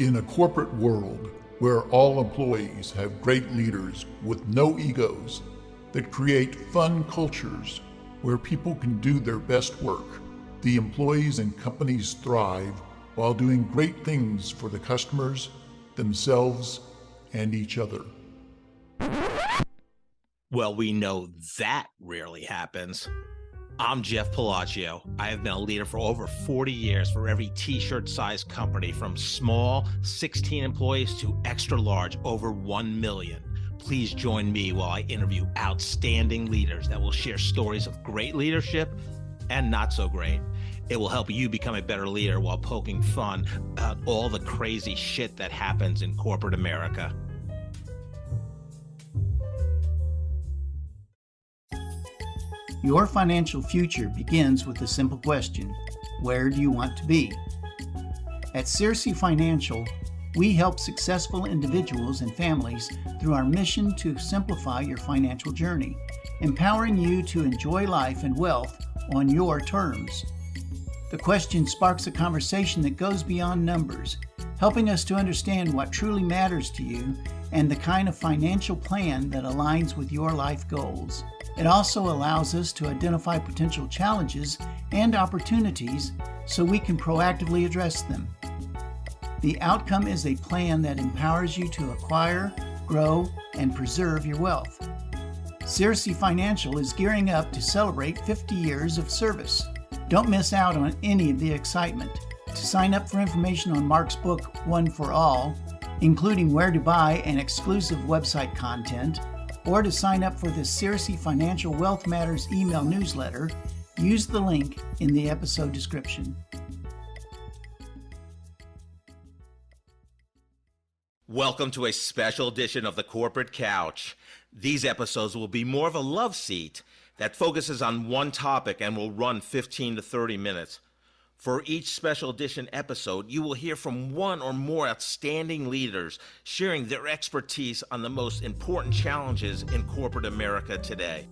In a corporate world where all employees have great leaders with no egos that create fun cultures where people can do their best work, the employees and companies thrive while doing great things for the customers, themselves, and each other. Well, we know that rarely happens. I'm Jeff Palacio. I have been a leader for over 40 years for every t-shirt size company, from small 16 employees to extra large over 1 million. Please join me while I interview outstanding leaders that will share stories of great leadership and not so great. It will help you become a better leader while poking fun about all the crazy shit that happens in corporate America. Your financial future begins with a simple question: where do you want to be? At Systemize Financial, we help successful individuals and families through our mission to simplify your financial journey, empowering you to enjoy life and wealth on your terms. The question sparks a conversation that goes beyond numbers, helping us to understand what truly matters to you and the kind of financial plan that aligns with your life goals. It also allows us to identify potential challenges and opportunities so we can proactively address them. The outcome is a plan that empowers you to acquire, grow, and preserve your wealth. Systemize Financial is gearing up to celebrate 50 years of service. Don't miss out on any of the excitement. To sign up for information on Marc's book, One for All, including where to buy and exclusive website content, or to sign up for the Systemize Financial Wealth Matters email newsletter, use the link in the episode description. Welcome to a special edition of the Corporate Couch. These episodes will be more of a love seat that focuses on one topic and will run 15 to 30 minutes. For each special edition episode, you will hear from one or more outstanding leaders sharing their expertise on the most important challenges in corporate America today.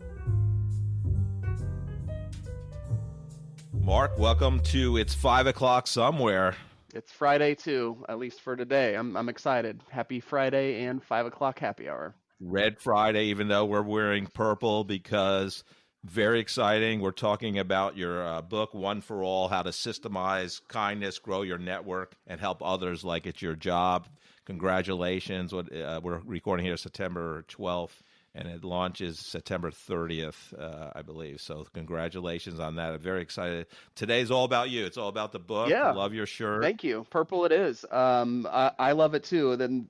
Marc, welcome to It's 5 o'clock somewhere. It's Friday too, at least for today. I'm excited. Happy Friday and 5 o'clock happy hour. Red Friday, even though we're wearing purple, because very exciting. We're talking about your book, One for All, How to Systemize Kindness, Grow Your Network, and Help Others Like It's Your Job. Congratulations. We're recording here September 12th, and it launches September 30th, I believe. So congratulations on that. I'm very excited. Today's all about you. It's all about the book. Yeah. Love your shirt. Thank you. Purple it is. I love it too. Then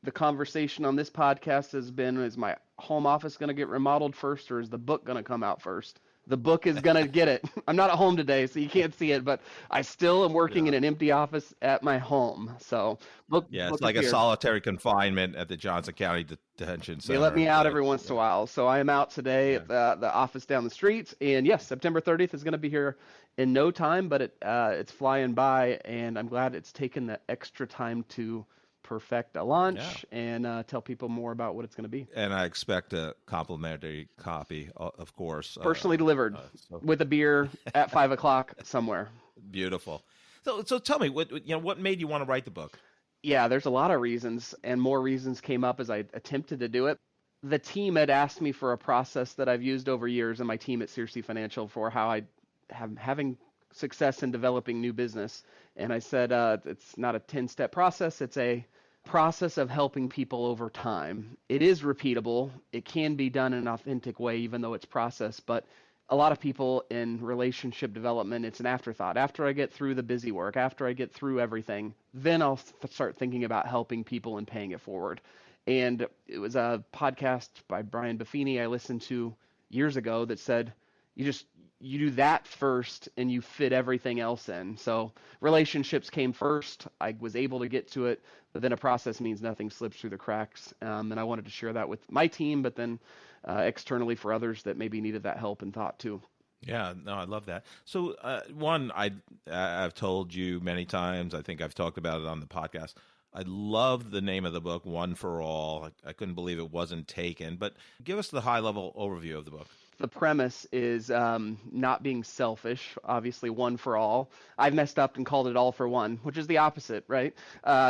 the conversation on this podcast has been, is my home office going to get remodeled first, or is the book going to come out first? The book is going to get it. I'm not at home today, so you can't see it, but I still am working in an empty office at my home. So it's like a solitary confinement at the Johnson County Detention Center. They let me out every once in a while. So I am out today at the office down the street. And yes, September 30th is going to be here in no time, but it's flying by, and I'm glad it's taken the extra time to perfect a launch and tell people more about what it's going to be. And I expect a complimentary copy, of course. Personally delivered with a beer at 5 o'clock somewhere. Beautiful. So tell me, what made you want to write the book? Yeah, there's a lot of reasons, and more reasons came up as I attempted to do it. The team had asked me for a process that I've used over years, and my team at Systemize Financial, for how I have having success in developing new business. And I said, it's not a 10-step process. It's a process of helping people over time. It is repeatable. It can be done in an authentic way, even though it's process. But a lot of people in relationship development, it's an afterthought. After I get through the busy work, after I get through everything, then I'll start thinking about helping people and paying it forward. And it was a podcast by Brian Buffini I listened to years ago that said, you do that first and you fit everything else in. So relationships came first. I was able to get to it, but then a process means nothing slips through the cracks. And I wanted to share that with my team, but then externally for others that maybe needed that help and thought too. Yeah, no, I love that. So I've told you many times, I think I've talked about it on the podcast, I love the name of the book, One for All. I couldn't believe it wasn't taken, but give us the high level overview of the book. the premise is not being selfish, obviously one for all. I've messed up and called it all for one, which is the opposite, right?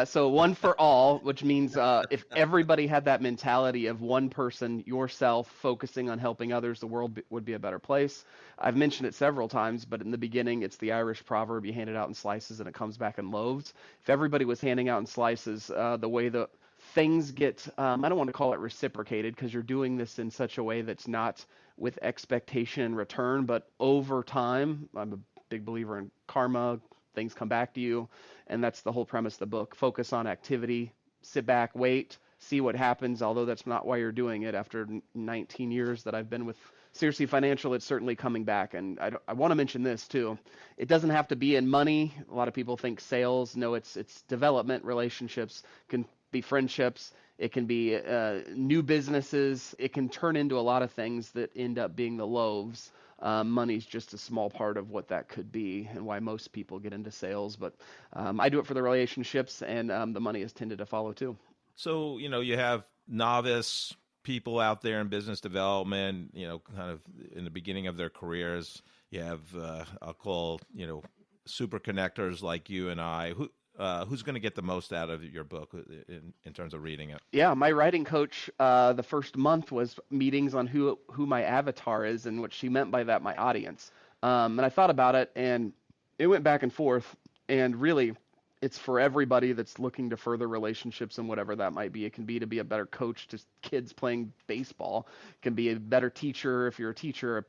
So one for all, which means if everybody had that mentality of one person, yourself, focusing on helping others, the world would be a better place. I've mentioned it several times, but in the beginning, it's the Irish proverb, you hand it out in slices and it comes back in loaves. If everybody was handing out in slices, the way the things get, I don't want to call it reciprocated because you're doing this in such a way that's not with expectation and return, but over time, I'm a big believer in karma, things come back to you, and that's the whole premise of the book. Focus on activity, sit back, wait, see what happens, although that's not why you're doing it. After 19 years that I've been with Seriously Financial, it's certainly coming back. And I want to mention this too. It doesn't have to be in money. A lot of people think sales. No, it's development, relationships, can be friendships. It can be new businesses. It can turn into a lot of things that end up being the loaves. Money's just a small part of what that could be and why most people get into sales. But I do it for the relationships, and the money has tended to follow too. So, you have novice people out there in business development, kind of in the beginning of their careers. You have, I'll call, super connectors like you and I. Who's going to get the most out of your book in terms of reading it? Yeah, my writing coach, the first month was meetings on who my avatar is, and what she meant by that, my audience. And I thought about it, and it went back and forth, and really, it's for everybody that's looking to further relationships and whatever that might be. It can be to be a better coach to kids playing baseball. It can be a better teacher if you're a teacher,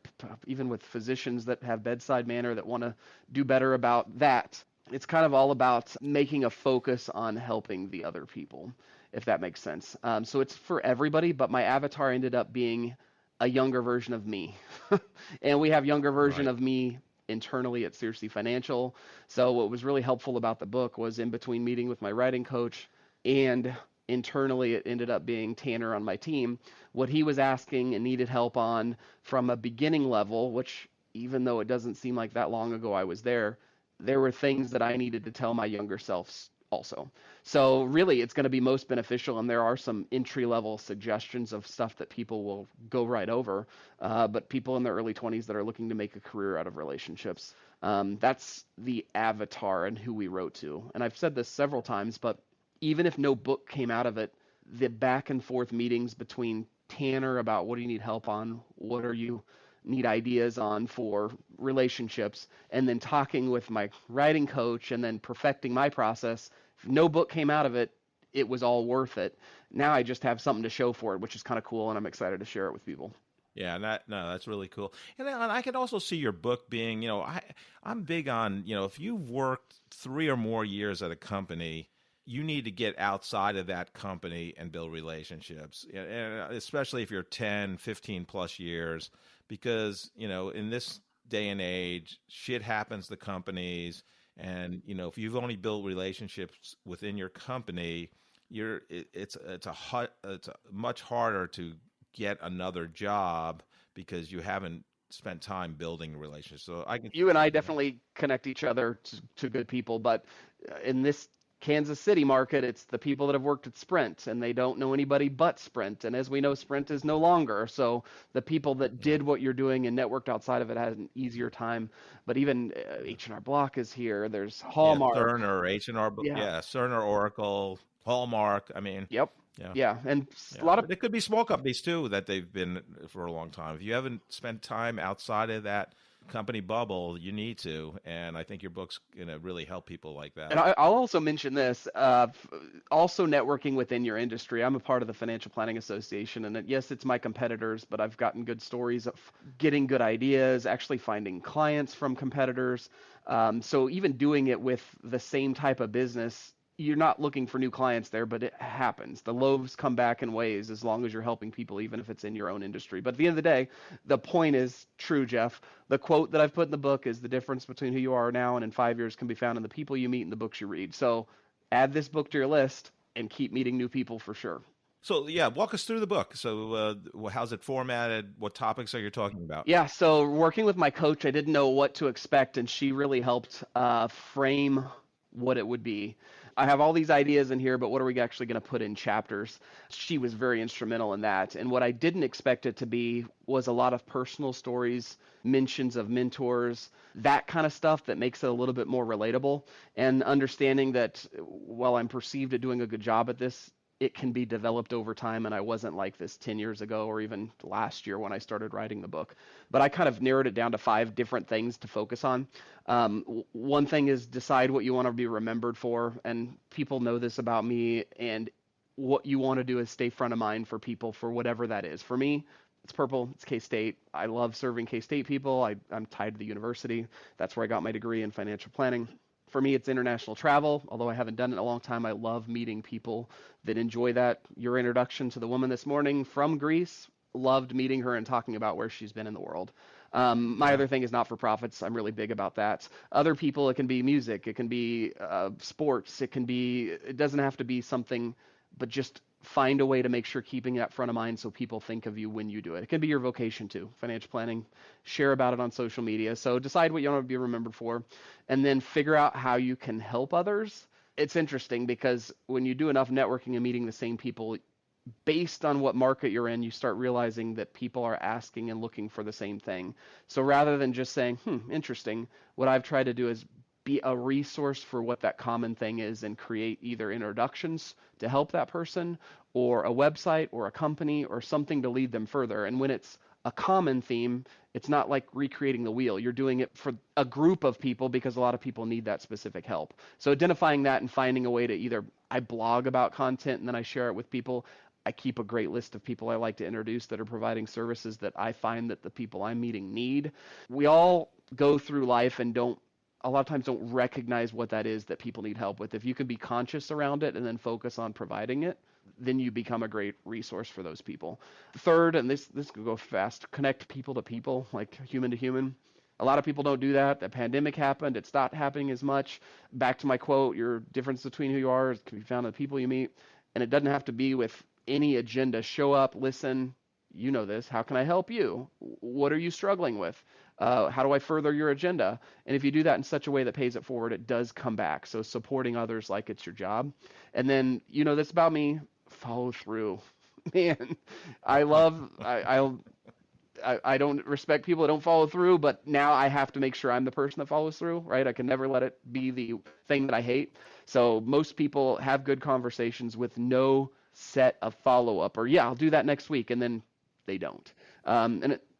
even with physicians that have bedside manner that want to do better about that. It's kind of all about making a focus on helping the other people, if that makes sense. So it's for everybody, but my avatar ended up being a younger version of me. And we have younger version of me internally at Seriously Financial. So what was really helpful about the book was in between meeting with my writing coach and internally it ended up being Tanner on my team, what he was asking and needed help on from a beginning level, which even though it doesn't seem like that long ago I was there were things that I needed to tell my younger selves also. So really it's going to be most beneficial, and there are some entry-level suggestions of stuff that people will go right over, but people in their early 20s that are looking to make a career out of relationships, that's the avatar and who we wrote to. And I've said this several times, but even if no book came out of it, the back and forth meetings between Tanner about what do you need help on, what are you need ideas on for relationships, and then talking with my writing coach and then perfecting my process. If no book came out of it, it was all worth it. Now I just have something to show for it, which is kind of cool, and I'm excited to share it with people. Yeah, that's really cool. And I could also see your book being, I'm big on, if you've worked 3 or more years at a company, you need to get outside of that company and build relationships, and especially if you're 10, 15 plus years. Because, in this day and age, shit happens to companies. And, if you've only built relationships within your company, it's much harder to get another job because you haven't spent time building relationships. So you and I definitely connect each other to good people, but in this Kansas City market, it's the people that have worked at Sprint and they don't know anybody but Sprint. And as we know, Sprint is no longer. So the people that did what you're doing and networked outside of it had an easier time. But even H&R Block is here. There's Hallmark. Yeah, Cerner, H&R, Cerner, Oracle, Hallmark. I mean, yep. Yeah. And a lot of it could be small companies too that they've been for a long time. If you haven't spent time outside of that company bubble, you need to, and I think your book's going to really help people like that. And I'll also mention this, also networking within your industry. I'm a part of the Financial Planning Association, and yes, it's my competitors, but I've gotten good stories of getting good ideas, actually finding clients from competitors. So even doing it with the same type of business, you're not looking for new clients there, but it happens. The loaves come back in ways as long as you're helping people, even if it's in your own industry. But at the end of the day, the point is true, Jeff. The quote that I've put in the book is the difference between who you are now and in 5 years can be found in the people you meet and the books you read. So add this book to your list and keep meeting new people for sure. So walk us through the book. So how's it formatted? What topics are you talking about? Yeah, so working with my coach, I didn't know what to expect, and she really helped frame what it would be. I have all these ideas in here, but what are we actually going to put in chapters? She was very instrumental in that. And what I didn't expect it to be was a lot of personal stories, mentions of mentors, that kind of stuff that makes it a little bit more relatable, and understanding that while I'm perceived at doing a good job at this, it can be developed over time, and I wasn't like this 10 years ago or even last year when I started writing the book. But I kind of narrowed it down to 5 different things to focus on. One thing is decide what you want to be remembered for, and people know this about me, and what you want to do is stay front of mind for people for whatever that is. For me, it's purple, it's K-State. I love serving K-State people. I'm tied to the university. That's where I got my degree in financial planning. For me, it's international travel. Although I haven't done it in a long time, I love meeting people that enjoy that. Your introduction to the woman this morning from Greece, loved meeting her and talking about where she's been in the world. My other thing is not-for-profits. I'm really big about that. Other people, it can be music, it can be sports, it doesn't have to be something, but just find a way to make sure keeping that front of mind so people think of you when you do it. It can be your vocation too, financial planning, share about it on social media. So decide what you want to be remembered for, and then figure out how you can help others. It's interesting because when you do enough networking and meeting the same people, based on what market you're in, you start realizing that people are asking and looking for the same thing. So rather than just saying, interesting, what I've tried to do is be a resource for what that common thing is and create either introductions to help that person or a website or a company or something to lead them further. And when it's a common theme, it's not like recreating the wheel. You're doing it for a group of people because a lot of people need that specific help. So identifying that and finding a way to either I blog about content and then I share it with people. I keep a great list of people I like to introduce that are providing services that I find that the people I'm meeting need. We all go through life and a lot of times don't recognize what that is that people need help with. If you can be conscious around it and then focus on providing it, then you become a great resource for those people. Third, and this could go fast, connect people to people, like human to human. A lot of people don't do that. The pandemic happened. It's not happening as much. Back to my quote, your difference between who you are can be found in the people you meet. And it doesn't have to be with any agenda. Show up, listen. You know this. How can I help you? What are you struggling with? How do I further your agenda? And if you do that in such a way that pays it forward, it does come back. So supporting others like it's your job. And then, you know this about me, follow through. Man, I don't respect people that don't follow through, but now I have to make sure I'm the person that follows through, right? I can never let it be the thing that I hate. So most people have good conversations with no set of follow-up or, I'll do that next week, and then they don't.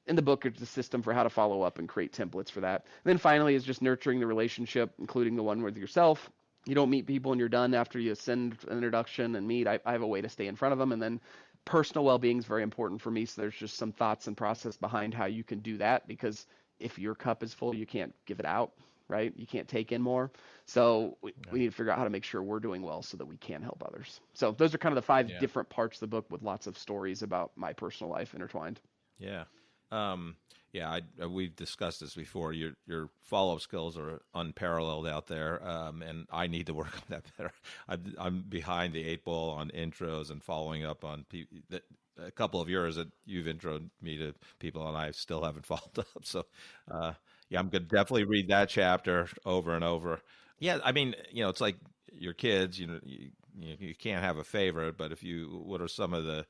In the book, it's a system for how to follow up and create templates for that. And then finally is just nurturing the relationship, including the one with yourself. You don't meet people and you're done after you send an introduction and meet. I have a way to stay in front of them. And then personal well-being is very important for me. So there's just some thoughts and process behind how you can do that, because if your cup is full, you can't give it out, right? You can't take in more. So we need to figure out how to make sure we're doing well so that we can help others. So those are kind of the 5 different parts of the book with lots of stories about my personal life intertwined. Yeah. We've discussed this before. Your follow-up skills are unparalleled out there, and I need to work on that better. I'm behind the 8 ball on intros and following up on a couple of yours that you've introed me to people, and I still haven't followed up. So, I'm going to definitely read that chapter over and over. Yeah, I mean, it's like your kids. You can't have a favorite, but what are some of the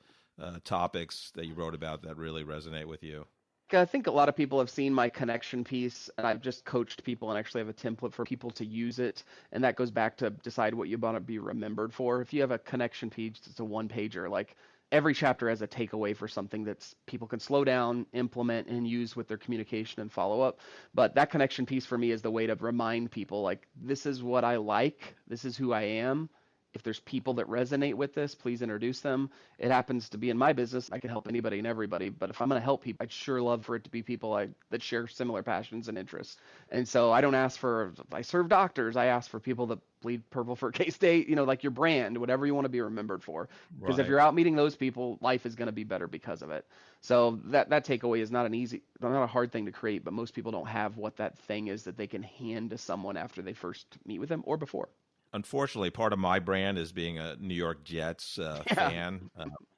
topics that you wrote about that really resonate with you? I think a lot of people have seen my connection piece, and I've just coached people and actually have a template for people to use it. And that goes back to decide what you want to be remembered for. If you have a connection piece, it's a 1-pager. Like every chapter has a takeaway for something that people can slow down, implement, and use with their communication and follow up. But that connection piece for me is the way to remind people, like, this is what I like. This is who I am. If there's people that resonate with this, please introduce them. It happens to be in my business. I can help anybody and everybody, but if I'm going to help people, I'd sure love for it to be people that share similar passions and interests. And so I don't ask for, I serve doctors. I ask for people that bleed purple for K-State, like your brand, whatever you want to be remembered for. Because if you're out meeting those people, life is going to be better because of it. So that takeaway is not a hard thing to create, but most people don't have what that thing is that they can hand to someone after they first meet with them or before. Unfortunately, part of my brand is being a New York Jets fan,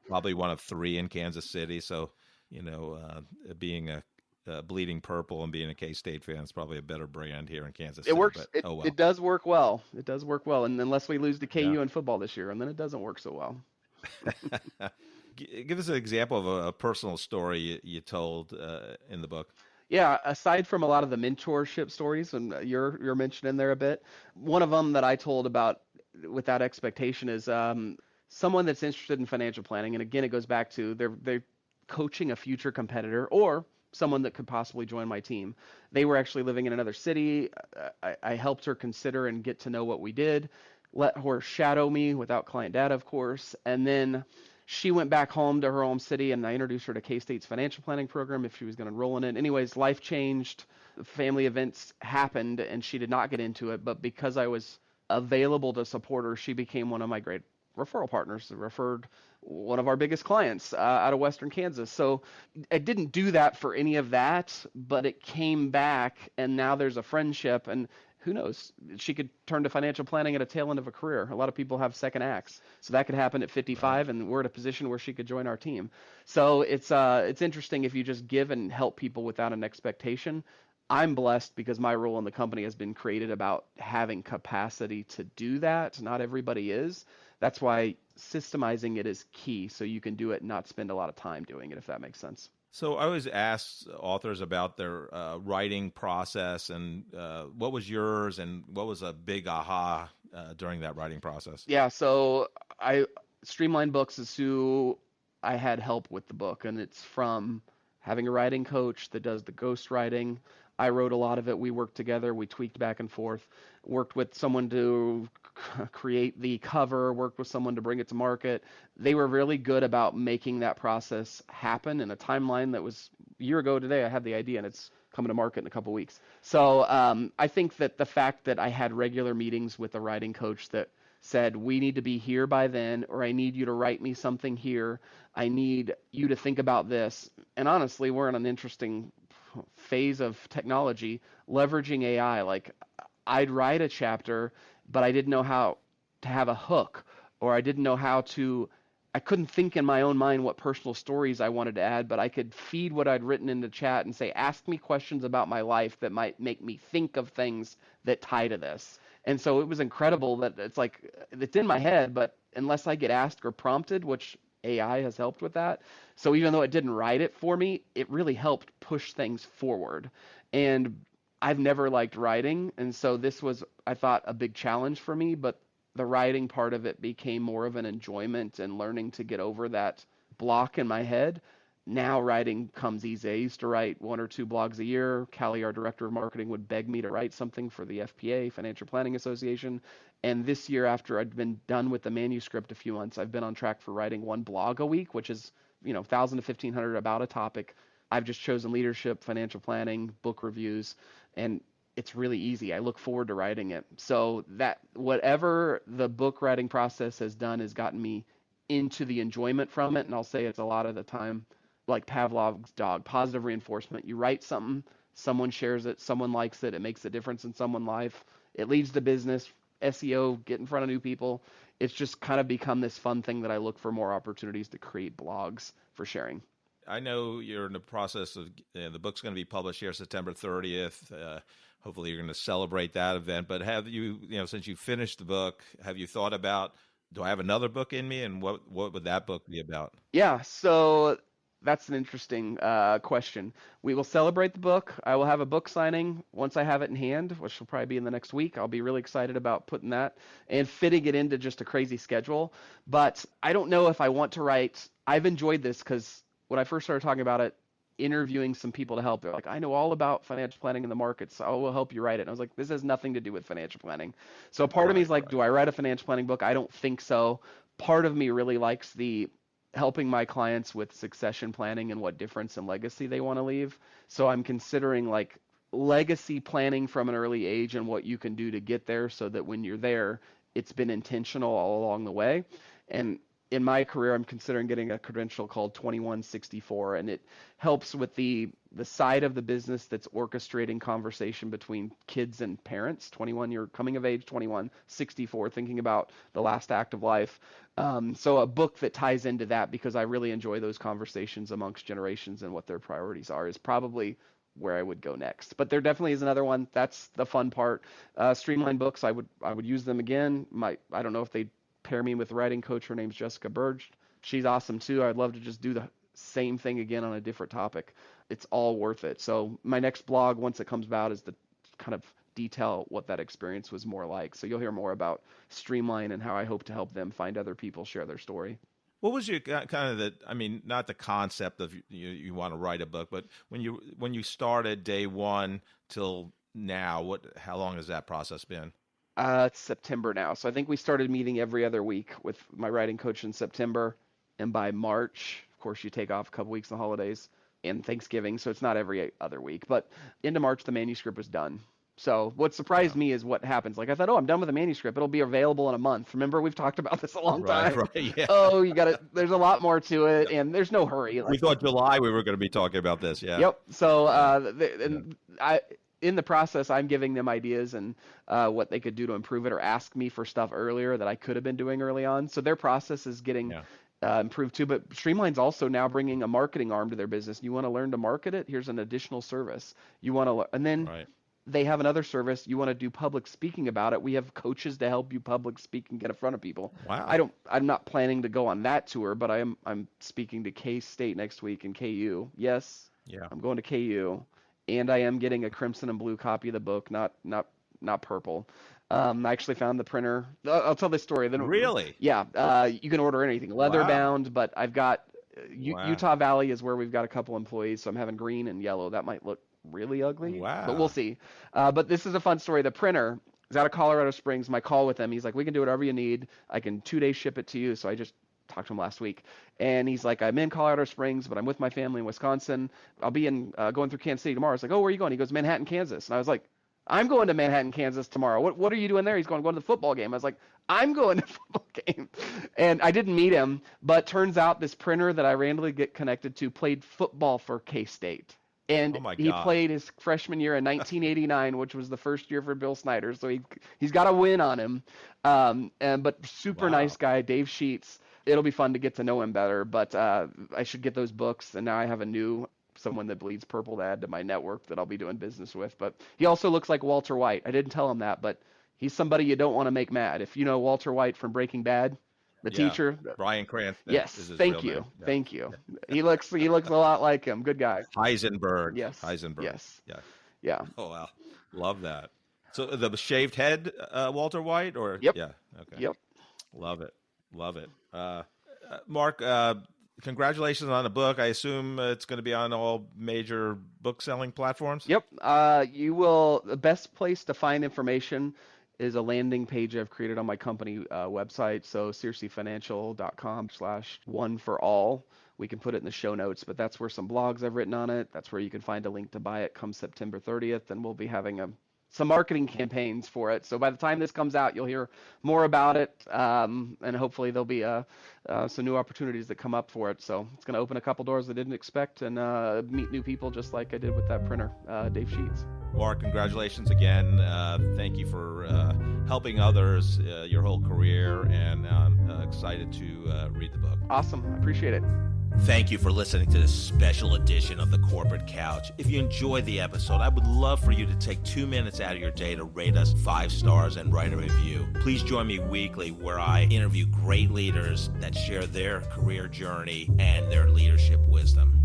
probably one of 3 in Kansas City. So, being a bleeding purple and being a K-State fan is probably a better brand here in Kansas It City, works. but It, oh well. it does work well. It does work well. And unless we lose to Yeah. KU in football this year, and then it doesn't work so well. Give us an example of a personal story you told in the book. Yeah, aside from a lot of the mentorship stories, and you're mentioning there a bit, one of them that I told about without expectation is someone that's interested in financial planning, and again, it goes back to they're coaching a future competitor or someone that could possibly join my team. They were actually living in another city. I helped her consider and get to know what we did, let her shadow me without client data, of course, and then she went back home to her home city, and I introduced her to K-State's financial planning program if she was going to enroll in it. Anyways, life changed, family events happened, and she did not get into it. But because I was available to support her, she became one of my great referral partners, referred one of our biggest clients out of Western Kansas. So I didn't do that for any of that, but it came back, and now there's a friendship, and who knows? She could turn to financial planning at a tail end of a career. A lot of people have second acts, so that could happen at 55, Right. and we're at a position where she could join our team. So it's interesting if you just give and help people without an expectation. I'm blessed because my role in the company has been created about having capacity to do that. Not everybody is. That's why systemizing it is key, so you can do it and not spend a lot of time doing it, if that makes sense. So I always ask authors about their writing process, and what was yours, and what was a big aha during that writing process? Yeah, so I Streamline Books is who I had help with the book, and it's from having a writing coach that does the ghost writing. I wrote a lot of it. We worked together. We tweaked back and forth. Worked with someone to create the cover. Worked with someone to bring it to market. They were really good about making that process happen in a timeline that was a year ago today. I had the idea, and it's coming to market in a couple weeks. So I think that the fact that I had regular meetings with a writing coach that said, we need to be here by then, or I need you to write me something here. I need you to think about this. And honestly, we're in an interesting phase of technology, leveraging AI. Like, I'd write a chapter, but I didn't know how to have a hook, or I didn't know how to, I couldn't think in my own mind what personal stories I wanted to add, but I could feed what I'd written into chat and say, ask me questions about my life that might make me think of things that tie to this. And so it was incredible that it's like, it's in my head, but unless I get asked or prompted, which AI has helped with that. So even though it didn't write it for me, it really helped push things forward. And I've never liked writing. And so this was, I thought, a big challenge for me, but the writing part of it became more of an enjoyment and learning to get over that block in my head. Now writing comes easy. I used to write one or two blogs a year. Callie, our director of marketing, would beg me to write something for the FPA, Financial Planning Association. And this year, after I'd been done with the manuscript a few months, I've been on track for writing one blog a week, which is, 1,000 to 1,500 about a topic. I've just chosen leadership, financial planning, book reviews, and it's really easy. I look forward to writing it. So that whatever the book writing process has done has gotten me into the enjoyment from it. And I'll say it's a lot of the time like Pavlov's dog, positive reinforcement. You write something, someone shares it, someone likes it, it makes a difference in someone's life. It leads to business, SEO, get in front of new people. It's just kind of become this fun thing that I look for more opportunities to create blogs for sharing. I know you're in the process of the book's going to be published here September 30th. Hopefully, you're going to celebrate that event. But have you, since you finished the book, have you thought about, do I have another book in me, and what would that book be about? Yeah, so that's an interesting question. We will celebrate the book. I will have a book signing once I have it in hand, which will probably be in the next week. I'll be really excited about putting that and fitting it into just a crazy schedule. But I don't know if I want to write. I've enjoyed this because when I first started talking about it, interviewing some people to help, they're like, I know all about financial planning in the markets. So I will help you write it. And I was like, this has nothing to do with financial planning. So part of me is like, do I write a financial planning book? I don't think so. Part of me really likes the helping my clients with succession planning and what difference and legacy they want to leave. So I'm considering like legacy planning from an early age and what you can do to get there so that when you're there, it's been intentional all along the way. And in my career, I'm considering getting a credential called 2164, and it helps with the side of the business that's orchestrating conversation between kids and parents. 21, you're coming of age, 21, 64, thinking about the last act of life. So a book that ties into that, because I really enjoy those conversations amongst generations and what their priorities are, is probably where I would go next. But there definitely is another one. That's the fun part. Streamline books, I would use them again. I don't know if they'd pair me with a writing coach. Her name's Jessica Burge. She's awesome too. I'd love to just do the same thing again on a different topic. It's all worth it. So my next blog, once it comes out, is to kind of detail what that experience was more like. So you'll hear more about Streamline and how I hope to help them find other people share their story. What was your kind of not the concept of you want to write a book, but when you started day one till now, how long has that process been? It's September now. So I think we started meeting every other week with my writing coach in September. And by March, of course, you take off a couple weeks of holidays and Thanksgiving. So it's not every other week. But into March, the manuscript was done. So what surprised me is what happens. Like I thought, I'm done with the manuscript. It'll be available in a month. Remember, we've talked about this a long time. Right, yeah. Oh, there's a lot more to it, and there's no hurry. We thought July we were going to be talking about this. Yeah. Yep. So, in the process, I'm giving them ideas and what they could do to improve it, or ask me for stuff earlier that I could have been doing early on. So their process is getting improved too. But Streamline's also now bringing a marketing arm to their business. You want to learn to market it? Here's an additional service. You want to, and then. Right. They have another service. You want to do public speaking about it. We have coaches to help you public speak and get in front of people. Wow. I'm not planning to go on that tour, but I'm speaking to K-State next week and KU. Yes. Yeah. I'm going to KU, and I am getting a crimson and blue copy of the book, not purple. I actually found the printer. I'll tell this story. Really? Yeah. You can order anything, leather bound, but I've got Utah Valley is where we've got a couple employees, so I'm having green and yellow. That might look really ugly, but we'll see. But this is a fun story. The printer is out of Colorado Springs. My call with him, he's like, we can do whatever you need. I can 2 days ship it to you. So I just talked to him last week, and he's like, I'm in Colorado Springs, but I'm with my family in Wisconsin. I'll be going through Kansas City tomorrow. I was like, oh, where are you going? He goes, Manhattan, Kansas. And I was like, I'm going to Manhattan, Kansas tomorrow. What are you doing there? He's going to the football game. I was like, I'm going to the football game. And I didn't meet him, but turns out this printer that I randomly get connected to played football for K-State. And he played his freshman year in 1989, which was the first year for Bill Snyder. So he's got a win on him. But super nice guy, Dave Sheets. It'll be fun to get to know him better. But I should get those books. And now I have someone that bleeds purple to add to my network that I'll be doing business with. But he also looks like Walter White. I didn't tell him that, but he's somebody you don't want to make mad. If you know Walter White from Breaking Bad, the teacher, Bryan Cranston. Yes, thank you. He looks a lot like him. Good guy. Heisenberg. Yes. Heisenberg. Yes. Yeah. Oh wow, love that. So the shaved head, Walter White, or yep. Yeah. Okay. Yep. Love it. Mark, congratulations on the book. I assume it's going to be on all major book selling platforms. Yep. The best place to find information is a landing page I've created on my company website. So SearcyFinancial.com/one-for-all. We can put it in the show notes, but that's where some blogs I've written on it. That's where you can find a link to buy it come September 30th. And we'll be having some marketing campaigns for it. So by the time this comes out, you'll hear more about it. And hopefully there'll be some new opportunities that come up for it. So it's going to open a couple doors I didn't expect and meet new people just like I did with that printer, Dave Sheets. Mark, congratulations again. Thank you for helping others your whole career, and I'm excited to read the book. Awesome. I appreciate it. Thank you for listening to this special edition of The Corporate Couch. If you enjoyed the episode, I would love for you to take 2 minutes out of your day to rate us 5 stars and write a review. Please join me weekly where I interview great leaders that share their career journey and their leadership wisdom.